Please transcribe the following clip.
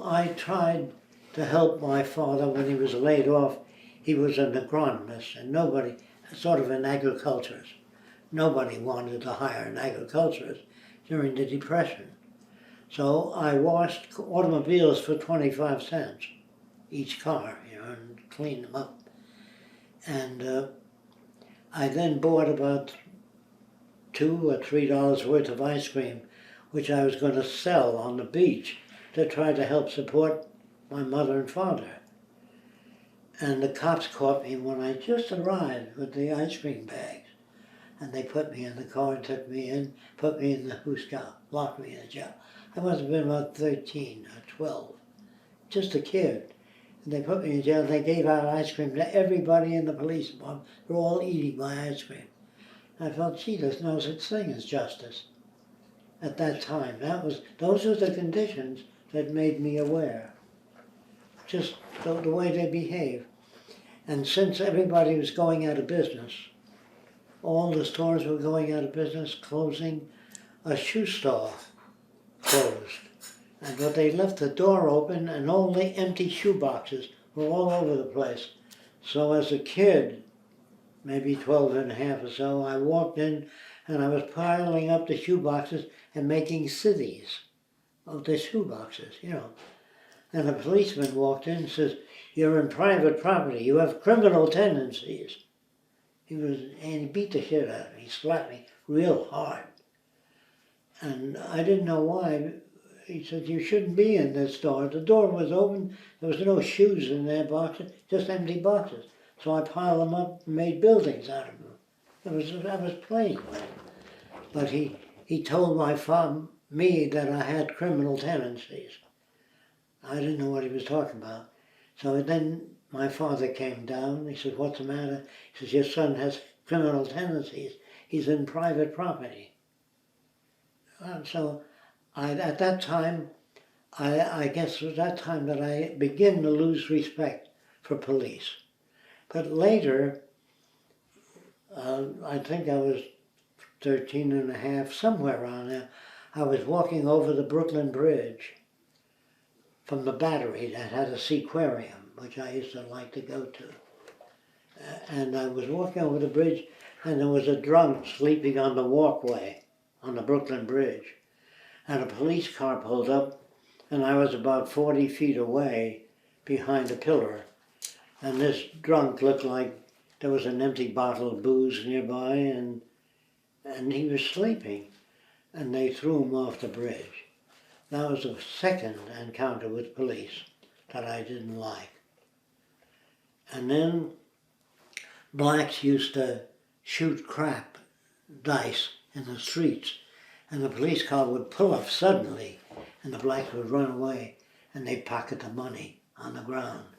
I tried to help my father when he was laid off. He was an agronomist and nobody, sort of an agriculturist. Nobody wanted to hire an agriculturist during the Depression. So I washed automobiles for 25 cents each car, and cleaned them up. And I then bought about $2 or $3 worth of ice cream, which I was going to sell on the beach to try to help support my mother and father. And the cops caught me when I just arrived with the ice cream bags. And they put me in the car and took me in, put me in the hoosegow, locked me in the jail. I must have been about 13 or 12, just a kid. And they put me in jail and they gave out ice cream to everybody in the police department. They were all eating my ice cream. I felt, gee, there's no such thing as justice at that time. Those were the conditions that made me aware, just the way they behave. And since everybody was going out of business, all the stores were going out of business, closing, a shoe store closed. But they left the door open and all the empty shoe boxes were all over the place. So as a kid, maybe 12 and a half or so, I walked in and I was piling up the shoe boxes and making cities of the shoe boxes, And a policeman walked in and says, "You're in private property, you have criminal tendencies." And he beat the shit out of me, he slapped me real hard. And I didn't know why. He said, "You shouldn't be in this store." The door was open, there was no shoes in their boxes, just empty boxes. So I piled them up and made buildings out of them. I was playing with it. But he told me that I had criminal tendencies. I didn't know what he was talking about. So then my father came down, he said, "What's the matter?" He says, "Your son has criminal tendencies. He's in private property." And so at that time, I guess it was that time that I began to lose respect for police. But later, I think I was 13 and a half, somewhere around there, I was walking over the Brooklyn Bridge from the Battery that had a seaquarium, which I used to like to go to. And I was walking over the bridge and there was a drunk sleeping on the walkway on the Brooklyn Bridge. And a police car pulled up and I was about 40 feet away behind a pillar. And this drunk looked like there was an empty bottle of booze nearby and he was sleeping. And they threw him off the bridge. That was the second encounter with police that I didn't like. And then blacks used to shoot crap dice in the streets, and the police car would pull up suddenly, and the blacks would run away, and they'd pocket the money on the ground.